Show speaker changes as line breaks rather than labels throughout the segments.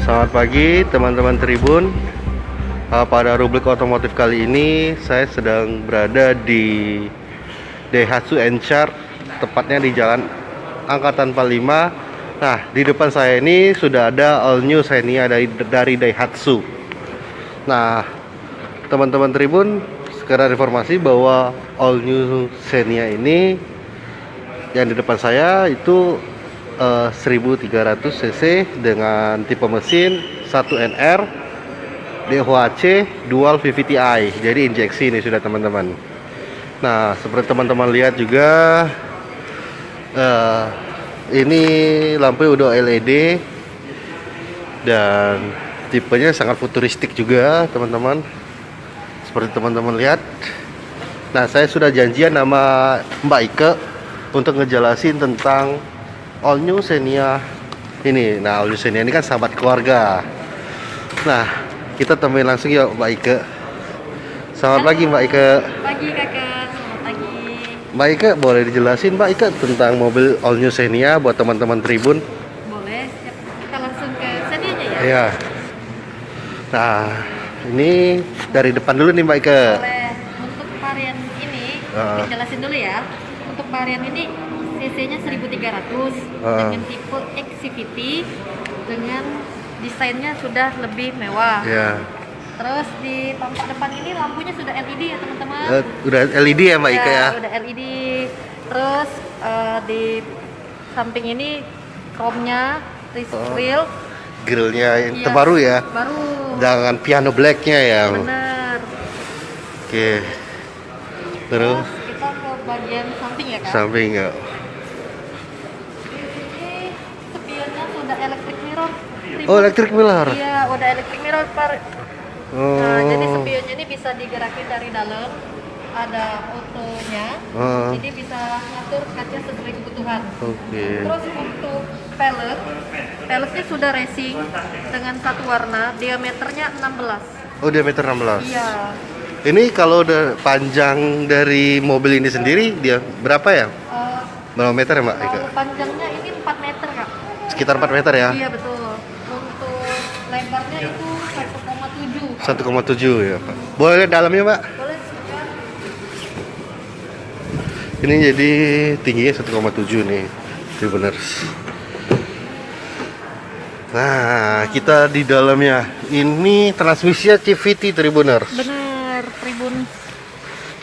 Selamat pagi teman-teman Tribun. Pada rubrik otomotif kali ini saya sedang berada di Daihatsu Encharge, tepatnya di Jalan Angkatan 45. Nah, di depan saya ini sudah ada all new Xenia dari Daihatsu. Nah, teman-teman Tribun, sekedar informasi bahwa all new Xenia ini yang di depan saya itu 1300 cc dengan tipe mesin 1NR DOHC dual VVT-i, jadi injeksi ini sudah teman-teman. Nah, seperti teman-teman lihat juga ini lampunya udah LED dan tipenya sangat futuristik juga teman-teman, seperti teman-teman lihat. Nah, saya sudah janjian sama Mbak Ike untuk ngejelasin tentang all new Xenia ini. Nah, all new Xenia ini kan sahabat keluarga. Nah, kita temuin langsung yuk Mbak Ike. Selamat pagi Mbak Ike.
Pagi kakak, selamat pagi.
Mbak Ike, boleh dijelasin Mbak Ike tentang mobil all new Xenia buat teman-teman Tribun?
Boleh, kita langsung ke Xenia-nya ya?
Iya. Nah, ini dari depan dulu nih Mbak Ike.
Boleh. Untuk varian ini, dijelasin dulu ya. Untuk varian ini cc-nya 1300 dengan tipe XCVT dengan desainnya sudah lebih mewah.
Iya.
Terus di tampak depan ini lampunya sudah LED ya teman-teman.
Udah LED ya Mbak Ike ya?
Udah LED. Terus di samping ini chrome-nya, grill.
Grillnya yang
Iya,
terbaru ya?
Baru.
Dengan piano blacknya ya?
Bener.
Oke. Terus
Kita ke bagian samping ya kak.
samping ya.
Ini spionnya sudah electric mirror.
Oh, electric mirror.
Iya, udah electric mirror Pak.
Oh.
Nah, jadi spionnya ini bisa digerakin dari dalam. Ada autonya. Jadi bisa ngatur kaca sesuai kebutuhan.
Oke.
Terus untuk peleknya sudah racing dengan satu warna, diameternya 16.
Oh, diameter 16.
Iya.
Ini kalau udah panjang dari mobil ini sendiri dia berapa ya? Berapa meter ya Mbak Ika?
Kalau panjangnya ini 4 meter kak.
Sekitar 4 meter ya?
Iya betul. Untuk lebarnya itu 1,7.
1,7 ya Pak. Boleh lihat dalamnya Mbak?
Boleh ya.
Ini jadi tingginya 1,7 nih. Itu bener. Nah, kita di dalamnya. Ini transmisinya CVT Tribuners.
Bener, Tribun.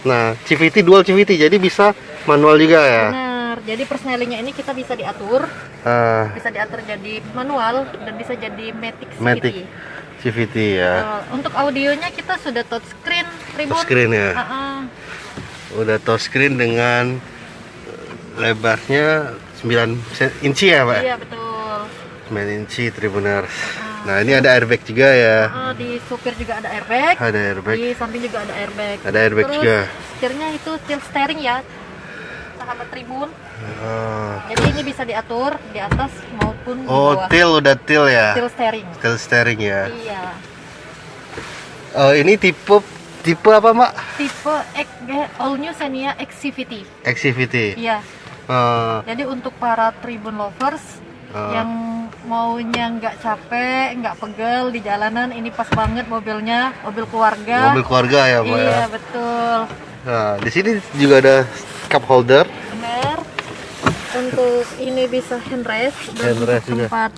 Nah, CVT dual CVT, jadi bisa manual juga ya.
Bener. Jadi persnelingnya ini kita bisa diatur. Bisa diatur jadi manual dan bisa jadi matic CVT.
Matic CVT ya.
Untuk audionya kita sudah touchscreen Tribun.
Touchscreen ya. Udah touchscreen dengan lebarnya 9 inci ya Pak?
Iya betul.
9 inci Tribuners. Nah, ini ada airbag juga ya.
Di supir juga ada airbag.
Ada airbag.
Di samping juga ada airbag.
Ada airbag
terus,
juga.
Setirnya itu tilt steering ya, sahabat Tribun. Jadi ini bisa diatur di atas maupun di
Oh,
bawah.
udah til ya.
Tilt steering.
Til steering ya.
Iya.
Ini tipe apa Mbak?
Tipe all new Xenia XCVT.
XCVT.
Iya. Jadi untuk para Tribun lovers yang maunya nggak capek, nggak pegel di jalanan, ini pas banget mobilnya, mobil keluarga.
Mobil keluarga ya Mbak?
Iya
Ya?
betul.
Nah, di sini juga ada cup holder.
Benar. Untuk ini bisa handrest dan
Handrest juga.
tempat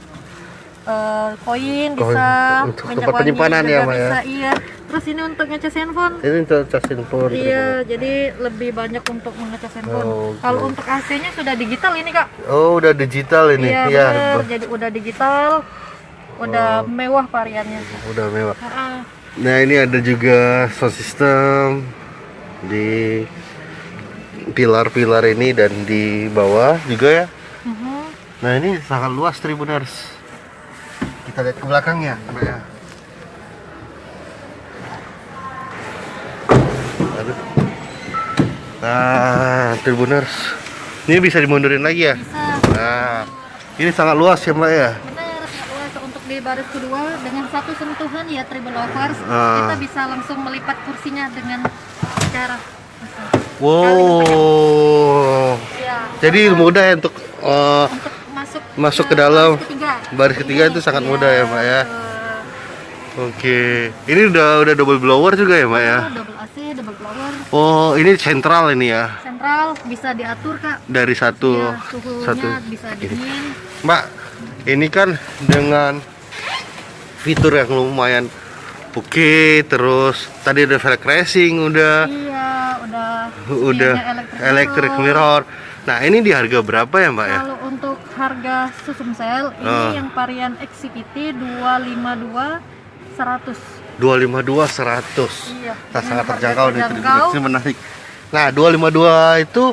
koin bisa,
untuk
minyak
tempat
wangi
penyimpanan
juga
ya, Mbak, ya?
bisa, iya. Terus ini untuk ngecas handphone.
Ini untuk cas handphone.
Iya, jadi lebih banyak untuk mengecas handphone.
Oke.
Kalau untuk AC-nya sudah digital ini kak.
Oh, udah digital ini.
Iya
Ya,
benar. Jadi udah digital, udah mewah variannya.
udah mewah.
Ah,
Nah, ini ada juga sound system di pilar-pilar ini dan di bawah juga ya. Nah, ini sangat luas Tribuners. Kita lihat ke belakangnya, Mbak ya. Aduh. Nah, Tribuners, ini bisa dimundurin lagi ya?
bisa.
Nah, ini sangat luas ya Mbak ya.
Benar, sangat luas. Untuk di baris kedua dengan satu sentuhan ya Tribun Lovers, kita bisa langsung melipat kursinya dengan cara
wow.
ya,
Jadi mudah ya untuk
untuk
masuk ke dalam
baris ketiga
itu sangat mudah ya Mbak ya.
betul.
Oke, ini udah double blower juga ya Mbak ya?
Double AC, double blower.
Oh, ini sentral ini ya?
Sentral bisa diatur Kak.
Dari satu,
Ya, suhunya bisa dingin.
Mbak, ini kan dengan fitur yang lumayan oke, terus tadi ada velg racing udah electric mirror. Nah, ini di harga berapa ya Mbak ya?
Kalau untuk harga susum sel ini yang varian XCVT 252 100.
252 100.
Iya.
Nah, sangat terjangkau nih
terjangkau.
Tribuners, ini menarik. Nah, 252 itu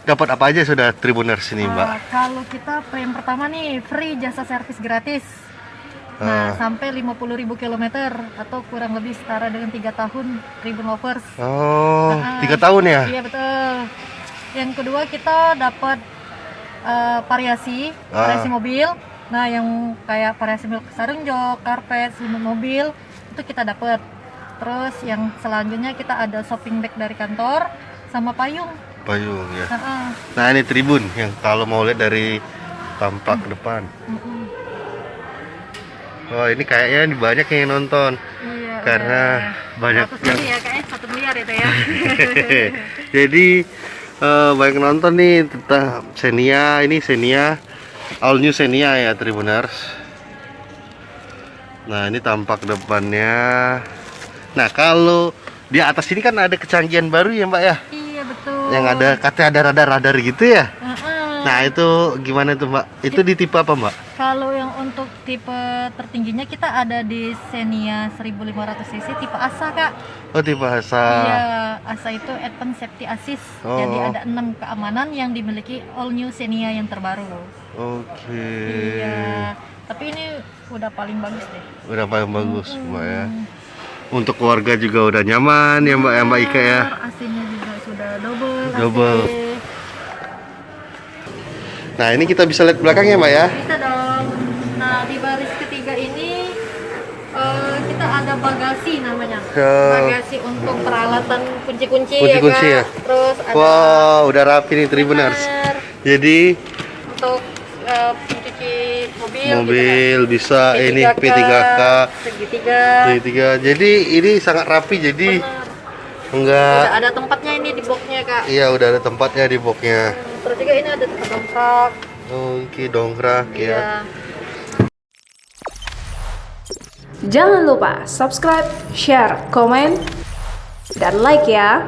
dapat apa aja sudah Tribuners ini Mbak?
Kalau kita yang pertama nih free jasa servis gratis. Nah, sampai 50.000 km atau kurang lebih setara dengan 3 tahun Tribun Lovers.
Oh, 3 tahun ya?
Iya betul. Yang kedua kita dapat variasi mobil. Nah, yang kayak variasi sarung jok, karpet, selimut mobil itu kita dapat. Terus yang selanjutnya kita ada shopping bag dari kantor sama payung.
Payung ya. Nah, ini tribun yang kalau mau lihat dari tampak depan. Oh, ini kayaknya banyak yang nonton.
Iya,
karena banyak yang
ya kayaknya 1 miliar itu ya.
Jadi banyak nonton nih tentang Xenia, ini Xenia all new Xenia ya Tribuners. Nah, ini tampak depannya. Nah, kalau di atas ini kan ada kecanggihan baru ya Mbak ya?
Iya betul.
Yang ada katanya ada radar-radar gitu ya? Nah, itu gimana tuh Mbak? Itu di tipe apa Mbak?
Kalau yang untuk tipe tertingginya kita ada di Xenia 1500 cc tipe ASA Kak.
Oh, tipe ASA.
Iya, ASA itu Advanced Safety Assist. Jadi ada 6 keamanan yang dimiliki all new Xenia yang terbaru.
Oke.
Iya, tapi ini udah paling bagus deh.
Udah paling bagus Mbak ya. Untuk keluarga juga udah nyaman ya Mbak ya Mbak Ika ya.
AC-nya juga sudah double.
Double. Nah, ini kita bisa lihat belakangnya Mbak ya.
Bisa dong. Nah, di baris ketiga ini kita ada bagasi namanya. Bagasi untuk peralatan kunci-kunci ya Kak.
Ya?
Terus ada
wow, udah rapi nih Tribuners. Jadi
untuk pencuci mobil
gitu, bisa
P3K,
ini P3K
segitiga.
Jadi ini sangat rapi, jadi enggak
udah ada tempatnya ini di boxnya Kak.
Iya, udah ada tempatnya di boxnya.
Terus juga ini ada tempat dongkrak.
Oke, dongkrak ya.
Jangan lupa subscribe, share, komen, dan like ya.